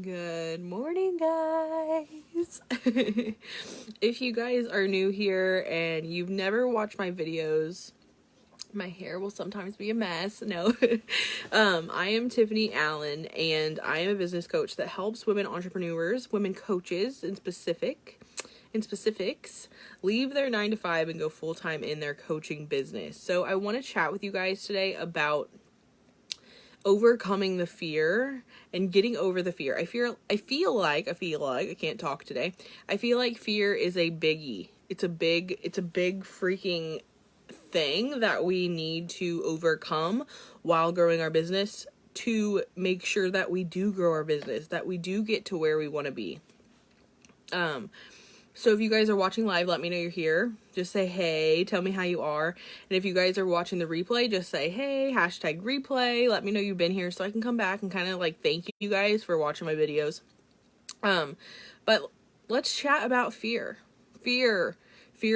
Good morning, guys. If you guys are new here and you've never watched my videos, my hair will sometimes be a mess. No. I am Tiffany Allen, and I am a business coach that helps women entrepreneurs, women coaches in specifics, leave their 9 to 5 and go full-time in their coaching business. So I want to chat with you guys today about overcoming the fear and getting over the fear. I feel like I can't talk today. I feel like fear is a biggie. It's a big freaking thing that we need to overcome while growing our business to make sure that we do grow our business, that we do get to where we want to be. So if you guys are watching live, let me know you're here. Just say, hey, tell me how you are. And if you guys are watching the replay, just say, hey, #replay. Let me know you've been here so I can come back and kind of like thank you guys for watching my videos. But let's chat about fear. Fear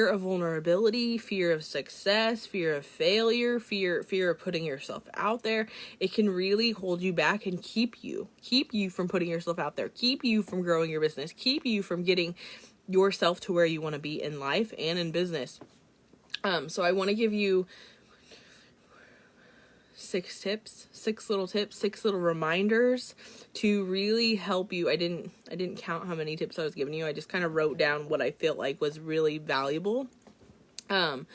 of vulnerability, fear of success, fear of failure, fear of putting yourself out there. It can really hold you back and keep you from putting yourself out there, keep you from growing your business, keep you from getting yourself to where you want to be in life and in business. So I want to give you 6 little reminders to really help you. I didn't count how many tips I was giving you. I just kind of wrote down what I felt like was really valuable. Don't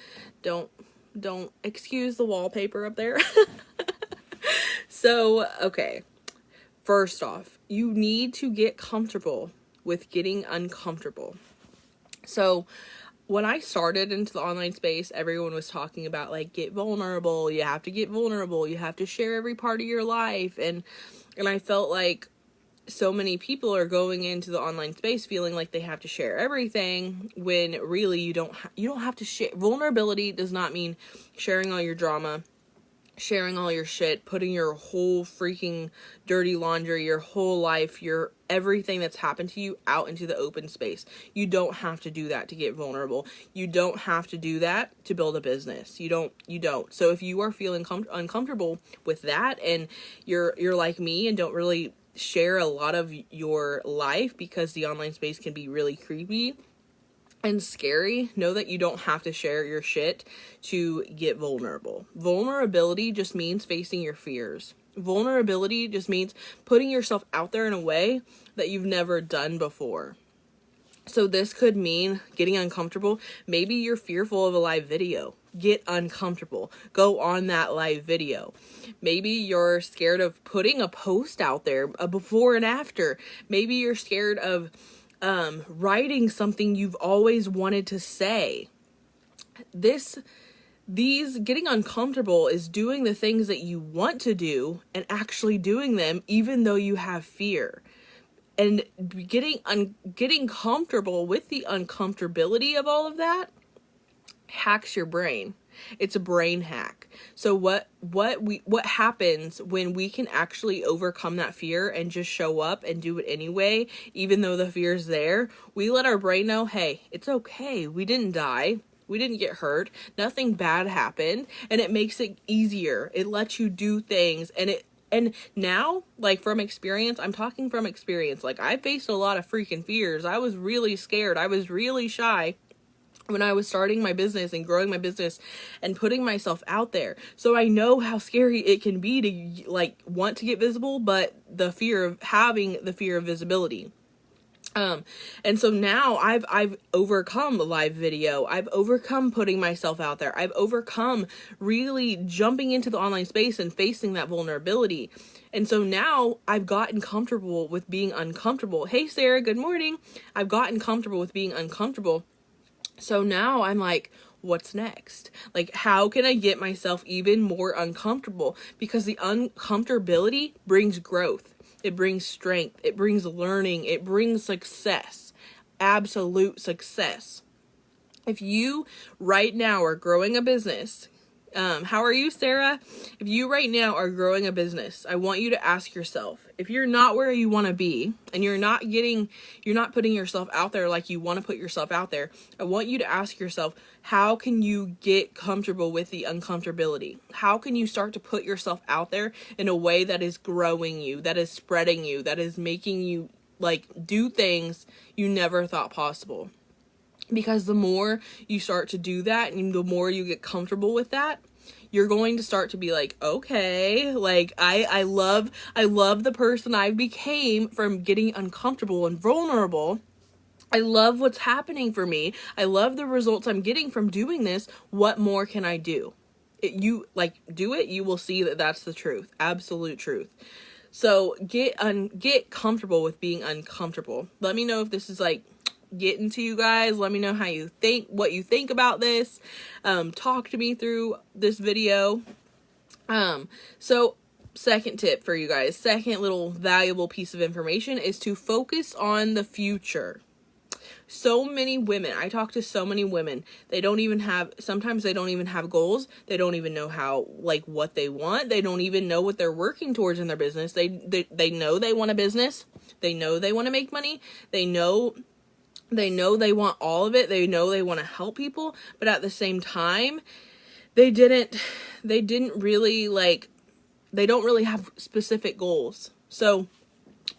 excuse the wallpaper up there. So, okay. First off, you need to get comfortable with getting uncomfortable. So when I started into the online space, everyone was talking about like, get vulnerable. You have to get vulnerable. You have to share every part of your life. And I felt like so many people are going into the online space feeling like they have to share everything when really you don't have to share. Vulnerability does not mean sharing all your drama, sharing all your shit, putting your whole freaking dirty laundry, your whole life, your everything that's happened to you out into the open space. You don't have to do that to get vulnerable. You don't have to do that to build a business. You don't. So if you are feeling uncomfortable with that and you're like me and don't really share a lot of your life because the online space can be really creepy and scary, know that you don't have to share your shit to get vulnerable. Vulnerability just means facing your fears. Vulnerability just means putting yourself out there in a way that you've never done before. So this could mean getting uncomfortable. Maybe you're fearful of a live video. Get uncomfortable. Go on that live video. Maybe you're scared of putting a post out there, a before and after. Maybe you're scared of writing something you've always wanted to say. These getting uncomfortable is doing the things that you want to do and actually doing them even though you have fear. And getting comfortable with the uncomfortability of all of that hacks your brain. It's a brain hack. So what happens when we can actually overcome that fear and just show up and do it anyway, even though the fear is there? We let our brain know, hey, it's okay. We didn't die. We didn't get hurt. Nothing bad happened. And it makes it easier. It lets you do things. And now, like from experience, I'm talking from experience. Like I faced a lot of freaking fears. I was really scared. I was really shy when I was starting my business and growing my business and putting myself out there. So I know how scary it can be to like want to get visible, but the fear of visibility. And so now I've overcome live video. I've overcome putting myself out there. I've overcome really jumping into the online space and facing that vulnerability. And so now I've gotten comfortable with being uncomfortable. Hey, Sarah, good morning. I've gotten comfortable with being uncomfortable. So now I'm like, what's next? Like, how can I get myself even more uncomfortable? Because the uncomfortability brings growth. It brings strength. It brings learning. It brings success. Absolute success. If you right now are growing a business How are you, Sarah? If you right now are growing a business, I want you to ask yourself, if you're not where you want to be and you're not putting yourself out there like you want to put yourself out there, I want you to ask yourself, how can you get comfortable with the uncomfortability? How can you start to put yourself out there in a way that is growing you, that is spreading you, that is making you like do things you never thought possible? Because the more you start to do that and the more you get comfortable with that, you're going to start to be like, okay, like I love the person I became from getting uncomfortable and vulnerable. I love what's happening for me. I love the results I'm getting from doing this. What more can I do? You do it, you will see that that's the truth. Absolute truth. So get comfortable with being uncomfortable. Let me know if this is like getting to you guys. Let me know how you think, what you think about this. Talk to me through this video. So second tip for you guys, second little valuable piece of information is to focus on the future. So many women, I talk to so many women, sometimes they don't even have goals. They don't even know what they want. They don't even know what they're working towards in their business. They know they want a business. They know they want to make money. They know they want all of it. They know they want to help people, but at the same time, they don't really have specific goals. So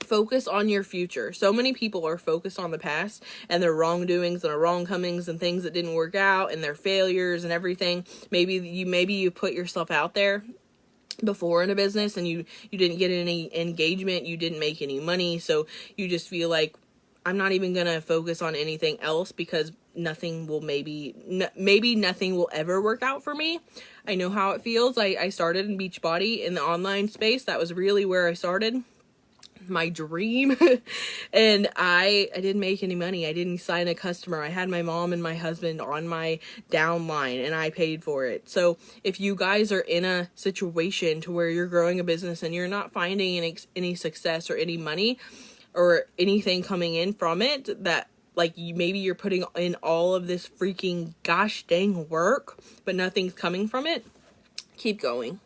focus on your future. So many people are focused on the past and their wrongdoings and their wrongcomings and things that didn't work out and their failures and everything. Maybe you put yourself out there before in a business and you didn't get any engagement, you didn't make any money, so you just feel like, I'm not even gonna focus on anything else because nothing will nothing will ever work out for me. I know how it feels. I started in Beachbody in the online space. That was really where I started. My dream. And I didn't make any money. I didn't sign a customer. I had my mom and my husband on my downline and I paid for it. So if you guys are in a situation to where you're growing a business and you're not finding any success or any money or anything coming in from it, that maybe you're putting in all of this freaking gosh dang work, but nothing's coming from it, keep going.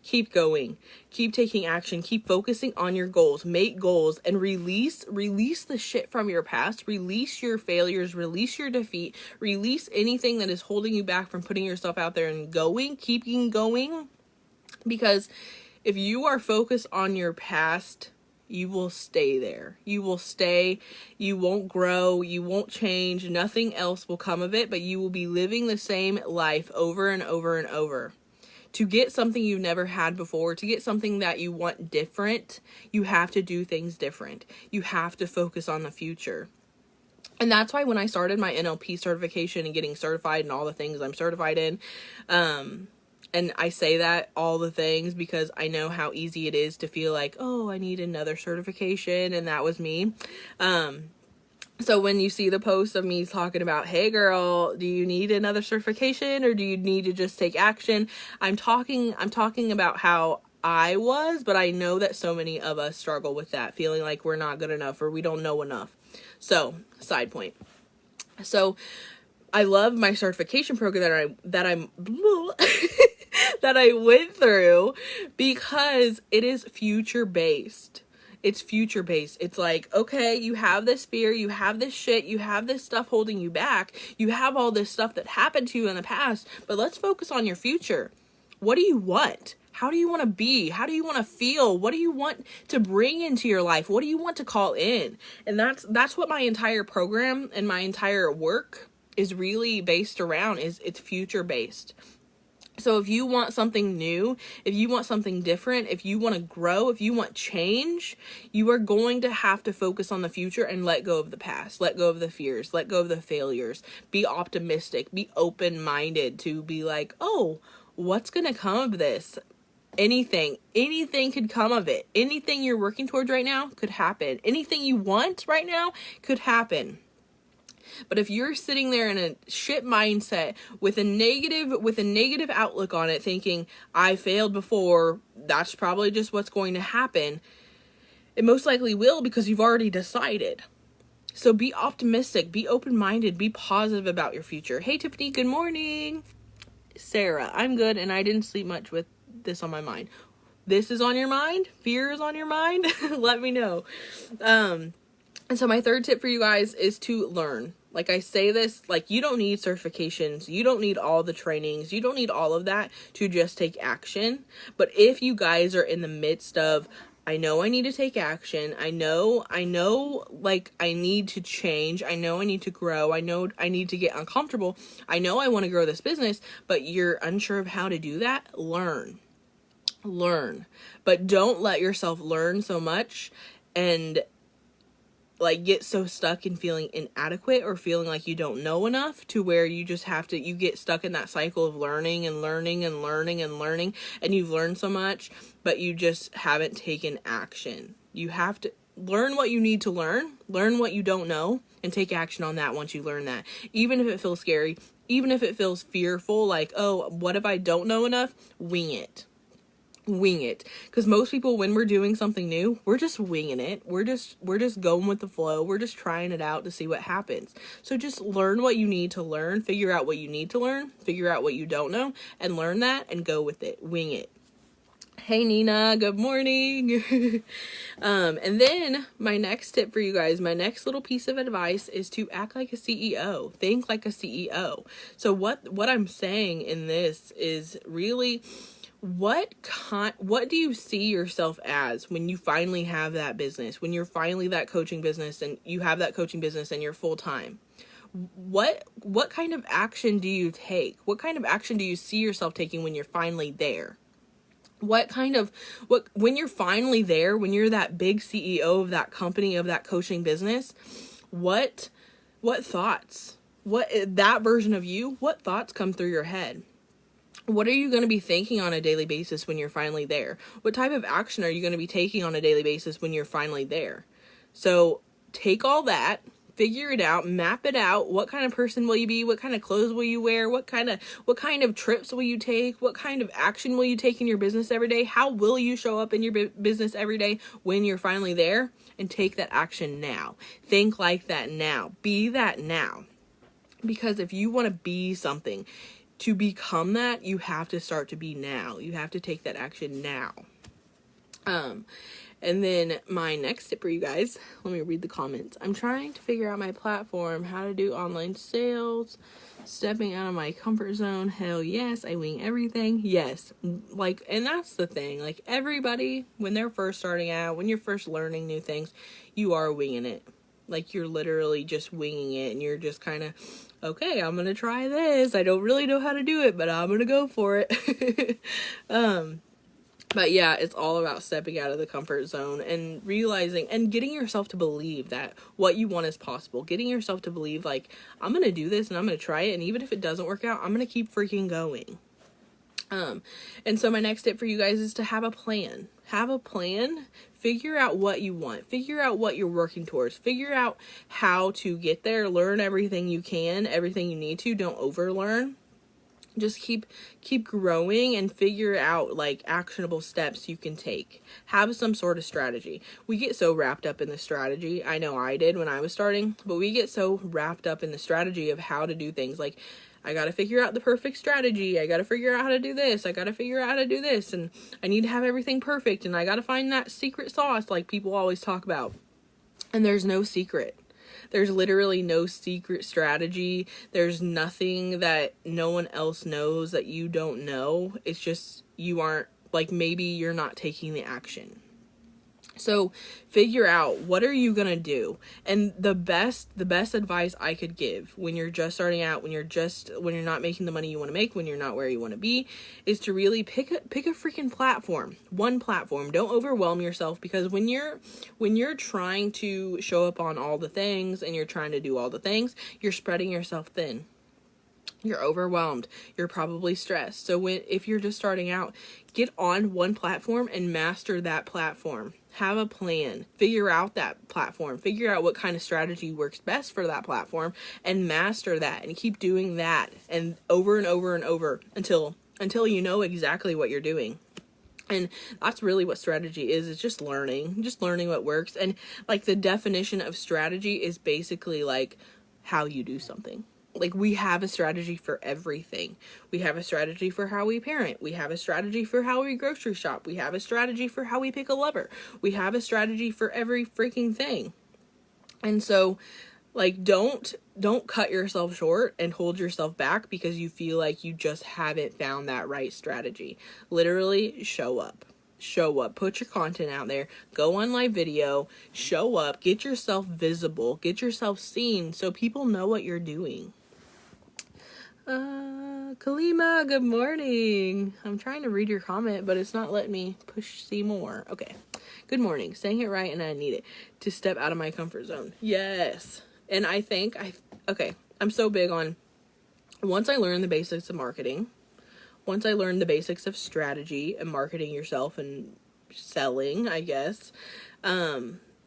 Keep going. Keep taking action. Keep focusing on your goals. Make goals and release the shit from your past. Release your failures. Release your defeat. Release anything that is holding you back from putting yourself out there and going. Keeping going. Because if you are focused on your past, you will stay there. You will stay. You won't grow. You won't change. Nothing else will come of it, but you will be living the same life over and over and over. To get something you've never had before, to get something that you want different, you have to do things different. You have to focus on the future. And that's why when I started my NLP certification and getting certified and all the things I'm certified in, and I say that, all the things, because I know how easy it is to feel like, oh, I need another certification, and that was me. So when you see the post of me talking about, hey girl, do you need another certification or do you need to just take action? I'm talking about how I was, but I know that so many of us struggle with that, feeling like we're not good enough or we don't know enough. So, side point. So, I love my certification program that I went through because it is future based. It's future based. It's like, okay, you have this fear, you have this shit, you have this stuff holding you back, you have all this stuff that happened to you in the past, but let's focus on your future. What do you want? How do you want to be? How do you want to feel? What do you want to bring into your life? What do you want to call in? And that's what my entire program and my entire work is really based around, it's future based. So if you want something new, if you want something different, if you want to grow, if you want change, you are going to have to focus on the future and let go of the past, let go of the fears, let go of the failures, be optimistic, be open-minded to be like, oh, what's going to come of this? Anything could come of it. Anything you're working towards right now could happen. Anything you want right now could happen. But if you're sitting there in a shit mindset with a negative outlook on it, thinking, I failed before, that's probably just what's going to happen, it most likely will, because you've already decided. So be optimistic, be open-minded, be positive about your future. Hey, Tiffany, good morning. Sarah, I'm good and I didn't sleep much with this on my mind. This is on your mind? Fear is on your mind? Let me know. And so my third tip for you guys is to learn. Like I say this, like you don't need certifications. You don't need all the trainings. You don't need all of that to just take action. But if you guys are in the midst of, I know I need to take action. I know, like I need to change. I know I need to grow. I know I need to get uncomfortable. I know I want to grow this business, but you're unsure of how to do that. Learn, but don't let yourself learn so much and like get so stuck in feeling inadequate or feeling like you don't know enough to where you just have to, you get stuck in that cycle of learning and learning and learning and learning, and you've learned so much, but you just haven't taken action. You have to learn what you need to learn what you don't know, and take action on that once you learn that. Even if it feels scary, even if it feels fearful, like, oh, what if I don't know enough? Wing it. Because most people, when we're doing something new, we're just winging it. We're just going with the flow. We're just trying it out to see what happens. So just learn what you need to learn, figure out what you need to learn, figure out what you don't know, and learn that and go with it. Wing it. Hey Nina, good morning. And then my next tip for you guys, my next little piece of advice is to act like a CEO. Think like a CEO. So what I'm saying in this is really, what do you see yourself as when you finally have that business, when you're finally that coaching business and you have that coaching business and you're full time? What kind of action do you take? What kind of action do you see yourself taking when you're finally there? When you're finally there, when you're that big CEO of that company, of that coaching business, what thoughts, that version of you, what thoughts come through your head? What are you going to be thinking on a daily basis when you're finally there? What type of action are you going to be taking on a daily basis when you're finally there? So take all that, figure it out, map it out. What kind of person will you be? What kind of clothes will you wear? What kind of trips will you take? What kind of action will you take in your business every day? How will you show up in your business every day when you're finally there? And take that action now. Think like that now. Be that now. Because if you want to be something, to become that, you have to start to be now. You have to take that action now. And then my next tip for you guys, let me read the comments. I'm trying to figure out my platform, how to do online sales, stepping out of my comfort zone. Hell yes, I wing everything. Yes. Like, and that's the thing. Like everybody, when they're first starting out, when you're first learning new things, you are winging it. Like you're literally just winging it, and you're just kind of, okay, I'm going to try this. I don't really know how to do it, but I'm going to go for it. But yeah, it's all about stepping out of the comfort zone and realizing and getting yourself to believe that what you want is possible. Getting yourself to believe, like, I'm going to do this and I'm going to try it. And even if it doesn't work out, I'm going to keep freaking going. And so my next tip for you guys is to have a plan. Have a plan. Figure out what you want. Figure out what you're working towards. Figure out how to get there. Learn everything you can, everything you need to. Don't overlearn. Just keep growing and figure out like actionable steps you can take. Have some sort of strategy. We get so wrapped up in the strategy. I know I did when I was starting, but we get so wrapped up in the strategy of how to do things. Like, I got to figure out the perfect strategy. I got to figure out how to do this. I got to figure out how to do this. And I need to have everything perfect. And I got to find that secret sauce like people always talk about. And there's no secret. There's literally no secret strategy. There's nothing that no one else knows that you don't know. It's just you aren't, like, maybe you're not taking the action. So figure out, what are you going to do? And the best advice I could give when you're just starting out, when you're not making the money you want to make, when you're not where you want to be, is to really pick a freaking platform. One platform. Don't overwhelm yourself, because when you're trying to show up on all the things and you're trying to do all the things, you're spreading yourself thin. You're overwhelmed. You're probably stressed. So if you're just starting out, get on one platform and master that platform. Have a plan. Figure out that platform. Figure out what kind of strategy works best for that platform and master that, and keep doing that and over and over and over until you know exactly what you're doing. And that's really what strategy is. It's just learning what works. And like the definition of strategy is basically like how you do something. Like, we have a strategy for everything. We have a strategy for how we parent. We have a strategy for how we grocery shop. We have a strategy for how we pick a lover. We have a strategy for every freaking thing. And so, like, don't cut yourself short and hold yourself back because you feel like you just haven't found that right strategy. Literally, show up. Show up. Put your content out there. Go on live video. Show up. Get yourself visible. Get yourself seen so people know what you're doing. Kalima, good morning. I'm trying to read your comment, but it's not letting me push see more. Okay. Good morning. Saying it right, and I need it to step out of my comfort zone. Yes. And I think I'm so big on, once I learn the basics of marketing, once I learn the basics of strategy and marketing yourself and selling, I guess,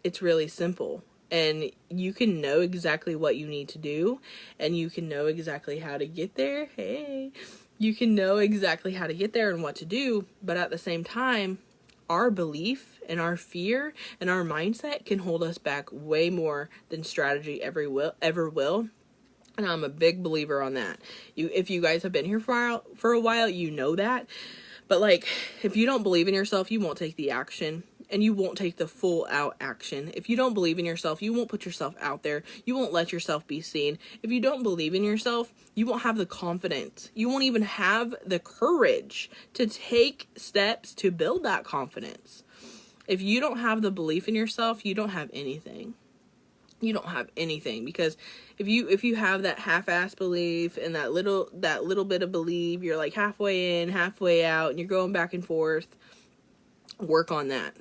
it's really simple. And you can know exactly what you need to do, and you can know exactly how to get there. Hey, you can know exactly how to get there and what to do. But at the same time, our belief and our fear and our mindset can hold us back way more than strategy ever will. And I'm a big believer on that. If you guys have been here for a while, you know that. But like, if you don't believe in yourself, you won't take the action. And you won't take the full out action. If you don't believe in yourself, you won't put yourself out there. You won't let yourself be seen. If you don't believe in yourself, you won't have the confidence. You won't even have the courage to take steps to build that confidence. If you don't have the belief in yourself, you don't have anything. You don't have anything, because if you have that half-ass belief and that little bit of belief, you're like halfway in, halfway out, and you're going back and forth. Work on that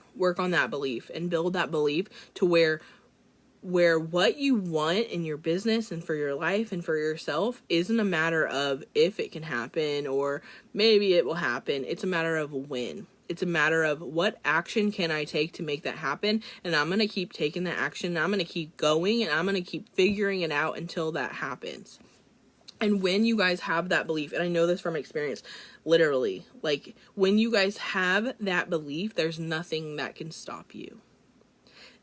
belief and build that belief to where what you want in your business and for your life and for yourself isn't a matter of if it can happen or maybe it will happen. It's a matter of when. It's a matter of what action can I take to make that happen, and I'm going to keep taking that action, and I'm going to keep going, and I'm going to keep figuring it out until that happens. And when you guys have that belief, and I know this from experience, literally, like, when you guys have that belief, there's nothing that can stop you.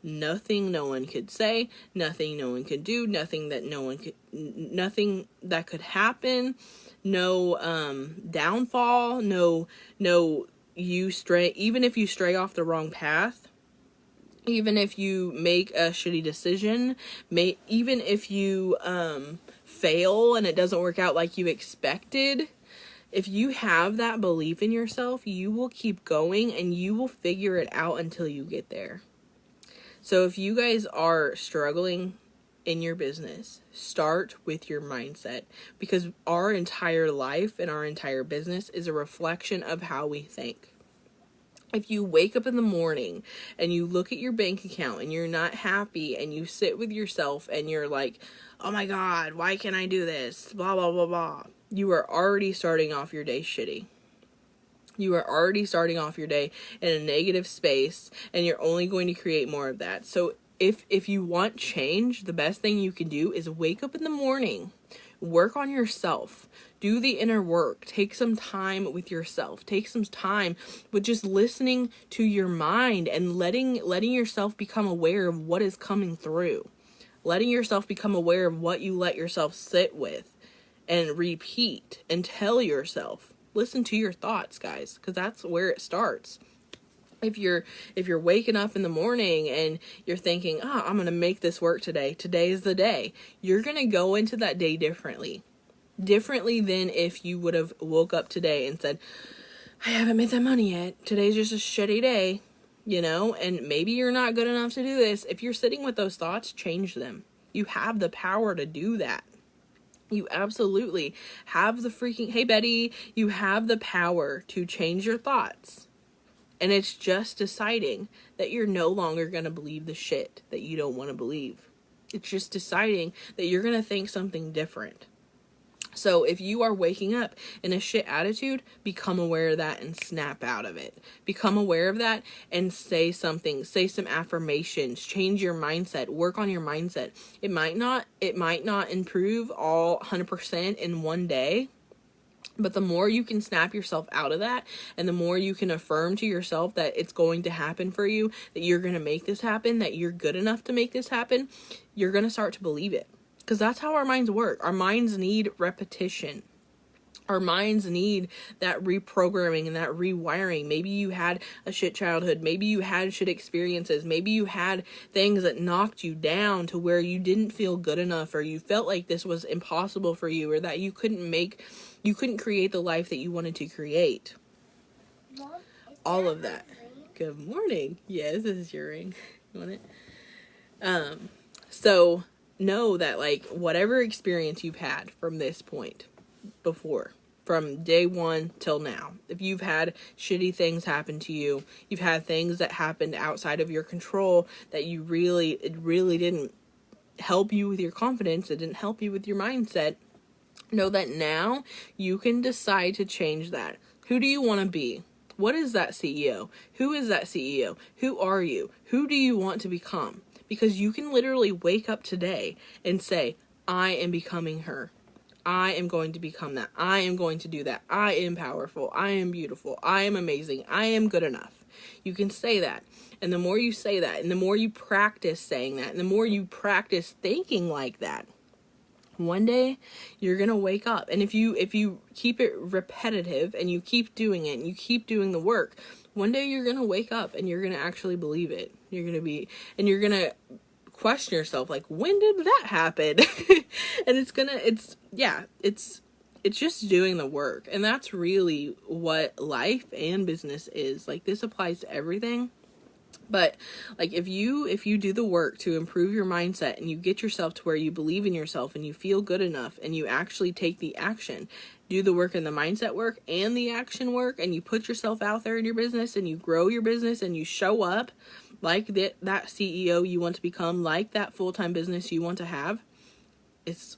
Nothing no one could say, nothing no one could do, nothing that could happen, no downfall, no you stray, even if you stray off the wrong path, even if you make a shitty decision, even if you fail and it doesn't work out like you expected, if you have that belief in yourself, you will keep going and you will figure it out until you get there. So if you guys are struggling in your business, start with your mindset, because our entire life and our entire business is a reflection of how we think. If you wake up in the morning and you look at your bank account and you're not happy and you sit with yourself and you're like, oh my God, why can't I do this? Blah, blah, blah, blah. You are already starting off your day shitty. You are already starting off your day in a negative space, and you're only going to create more of that. So if you want change, the best thing you can do is wake up in the morning, work on yourself, do the inner work, take some time with yourself, take some time with just listening to your mind and letting yourself become aware of what is coming through, letting yourself become aware of what you let yourself sit with and repeat and tell yourself. Listen to your thoughts, guys, because that's where it starts. If you're waking up in the morning and you're thinking, I'm going to make this work today. Today is the day. You're going to go into that day differently than if you would have woke up today and said, I haven't made that money yet. Today's just a shitty day, and maybe you're not good enough to do this. If you're sitting with those thoughts, change them. You have the power to do that. You absolutely have the hey Betty, you have the power to change your thoughts. And it's just deciding that you're no longer going to believe the shit that you don't want to believe. It's just deciding that you're going to think something different. So if you are waking up in a shit attitude, become aware of that and snap out of it. Become aware of that and say something. Say some affirmations. Change your mindset. Work on your mindset. It might not improve all 100% in one day. But the more you can snap yourself out of that, and the more you can affirm to yourself that it's going to happen for you, that you're going to make this happen, that you're good enough to make this happen, you're going to start to believe it. Because that's how our minds work. Our minds need repetition. Our minds need that reprogramming and that rewiring. Maybe you had a shit childhood. Maybe you had shit experiences. Maybe you had things that knocked you down to where you didn't feel good enough, or you felt like this was impossible for you, or that you couldn't create the life that you wanted to create. Mom, all of that. Good morning. Yes, this is your ring. You want it? So know that, like, whatever experience you've had from this point before, from day one till now, if you've had shitty things happen to you, you've had things that happened outside of your control that it really didn't help you with your confidence, it didn't help you with your mindset, know that now you can decide to change that. Who do you want to be? What is that CEO? Who is that CEO? Who are you? Who do you want to become? Because you can literally wake up today and say, I am becoming her. I am going to become that. I am going to do that. I am powerful. I am beautiful. I am amazing. I am good enough. You can say that. And the more you say that, and the more you practice saying that, and the more you practice thinking like that, one day you're going to wake up. And if you keep it repetitive and you keep doing it and you keep doing the work, one day you're going to wake up and you're going to actually believe it. You're going to question yourself, like, when did that happen? And it's just doing the work. And that's really what life and business is. Like, this applies to everything. But, like, if you do the work to improve your mindset and you get yourself to where you believe in yourself and you feel good enough and you actually take the action, do the work and the mindset work and the action work, and you put yourself out there in your business and you grow your business and you show up like that CEO you want to become, like that full-time business you want to have, it's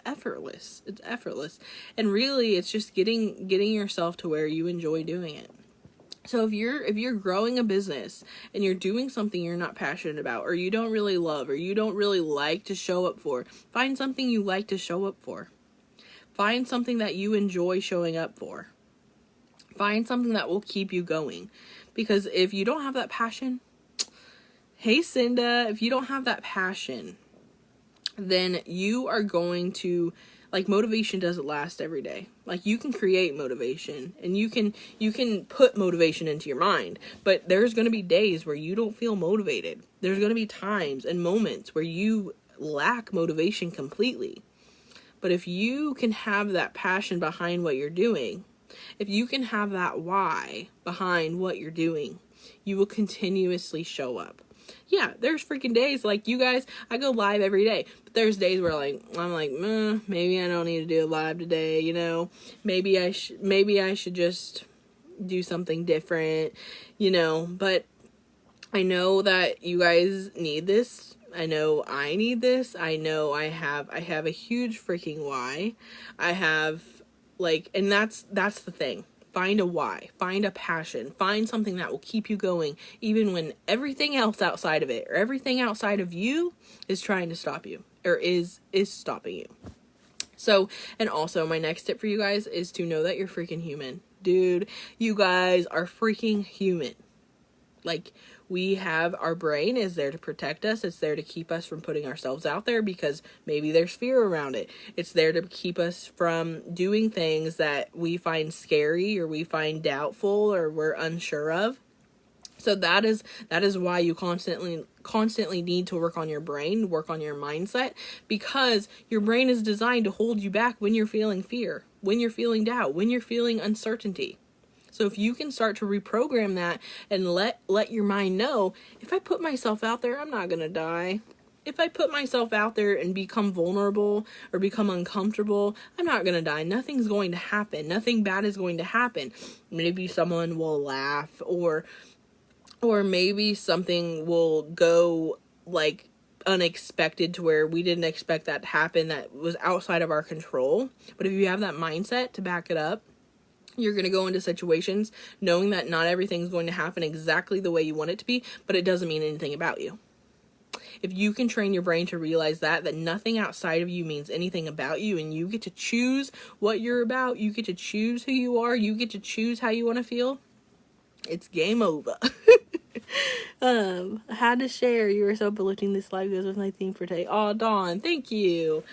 effortless. It's effortless. And really, it's just getting yourself to where you enjoy doing it. So if you're growing a business and you're doing something you're not passionate about, or you don't really love, or you don't really like to show up for, find something you like to show up for. Find something that you enjoy showing up for. Find something that will keep you going. Because if you don't have that passion, hey Cinda, if you don't have that passion, then you are going to, like, motivation doesn't last every day. Like, you can create motivation and you can put motivation into your mind, but there's going to be days where you don't feel motivated. There's going to be times and moments where you lack motivation completely. But if you can have that passion behind what you're doing, if you can have that why behind what you're doing, you will continuously show up. Yeah, there's freaking days, like, you guys, I go live every day, but there's days where, like, I'm like, maybe I don't need to do a live today, you know, maybe I should just do something different, you know, but I know that you guys need this. I know I need this. I know I have a huge freaking why. I have, like, and that's the thing. Find a why, find a passion, find something that will keep you going, even when everything else outside of it, or everything outside of you, is trying to stop you, or is stopping you. So, and also my next tip for you guys is to know that you're freaking human. Dude, you guys are freaking human. Like, we have, our brain is there to protect us. It's there to keep us from putting ourselves out there because maybe there's fear around it. It's there to keep us from doing things that we find scary or we find doubtful or we're unsure of. So that is why you constantly need to work on your brain, work on your mindset, because your brain is designed to hold you back when you're feeling fear, when you're feeling doubt, when you're feeling uncertainty. So if you can start to reprogram that and let your mind know, if I put myself out there, I'm not going to die. If I put myself out there and become vulnerable or become uncomfortable, I'm not going to die. Nothing's going to happen. Nothing bad is going to happen. Maybe someone will laugh or maybe something will go, like, unexpected to where we didn't expect that to happen, that was outside of our control. But if you have that mindset to back it up, you're going to go into situations knowing that not everything's going to happen exactly the way you want it to be, but it doesn't mean anything about you. If you can train your brain to realize that nothing outside of you means anything about you, and you get to choose what you're about, you get to choose who you are, you get to choose how you want to feel, it's game over. I had to share. You were so uplifting. This live goes with my theme for today. Oh, Dawn, thank you.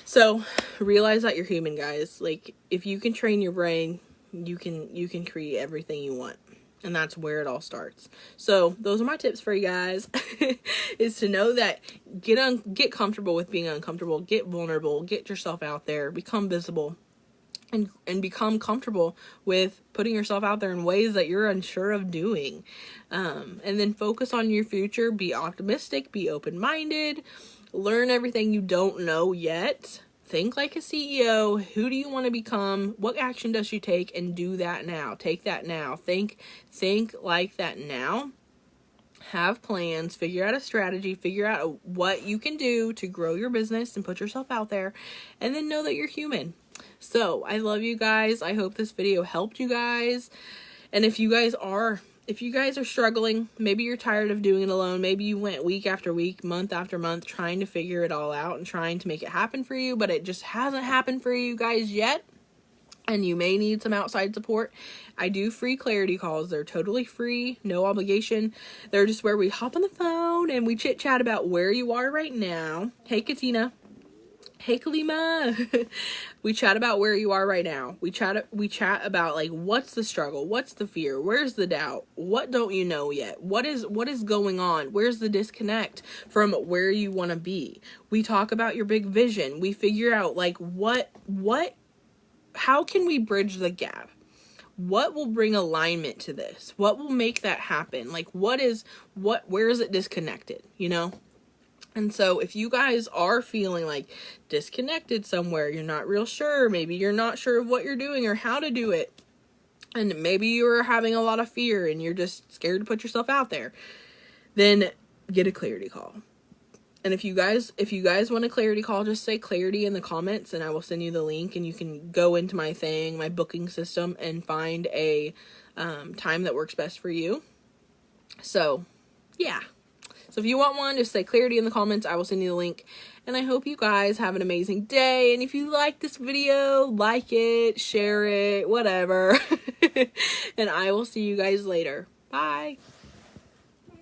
So realize that you're human, guys. Like, if you can train your brain, you can create everything you want. And that's where it all starts. So those are my tips for you guys. Is to know that get comfortable with being uncomfortable, get vulnerable, get yourself out there, become visible, and become comfortable with putting yourself out there in ways that you're unsure of doing. And then focus on your future, be optimistic, be open-minded, learn everything you don't know yet. Think like a CEO. Who do you want to become? What action does you take? And do that now. Take that now. Think like that now. Have plans. Figure out a strategy. Figure out what you can do to grow your business and put yourself out there. And then know that you're human. So, I love you guys. I hope this video helped you guys. And if you guys are struggling, maybe you're tired of doing it alone, maybe you went week after week, month after month, trying to figure it all out and trying to make it happen for you, but it just hasn't happened for you guys yet, and you may need some outside support, I do free clarity calls. They're totally free, no obligation. They're just where we hop on the phone and we chit chat about where you are right now. Hey, Katina. Hey, Kalima. We chat about where you are right now. We chat about, like, what's the struggle? What's the fear? Where's the doubt? What don't you know yet? What is going on? Where's the disconnect from where you want to be? We talk about your big vision. We figure out, like, how can we bridge the gap? What will bring alignment to this? What will make that happen? Like, where is it disconnected, you know? And so if you guys are feeling like disconnected somewhere, you're not real sure, maybe you're not sure of what you're doing or how to do it, and maybe you're having a lot of fear and you're just scared to put yourself out there, then get a clarity call. And if you guys want a clarity call, just say clarity in the comments and I will send you the link, and you can go into my booking system, and find a time that works best for you. So, yeah. So if you want one, just say clarity in the comments. I will send you the link. And I hope you guys have an amazing day. And if you like this video, like it, share it, whatever. And I will see you guys later. Bye.